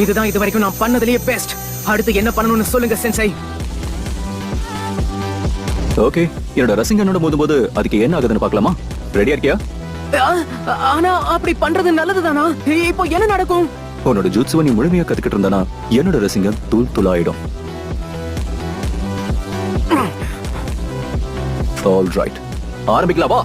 இதுதான் இது வரைக்கும் நான் பண்ணதுலயே பெஸ்ட். அடுத்து என்ன பண்ணணும்னு சொல்லுங்க சென்சை. ஓகே, என்னோட ரசிங்கனோட மோதும்போது அதுக்கு என்ன ஆகுதுன்னு பார்க்கலாமா? ரெடியா இருக்கியா? ஆனா அப்படி பண்றது நல்லதுதானா? இப்போ என்ன நடக்கும்? உன்னோட ஜூட்சுவை நீ முழுமையா கத்துக்கிட்டு இருந்தானா என்னோட ரசிங்கன் தூள் தூளாயிடும். ஆல் ரைட், ஆரம்பிக்கலாம் வா.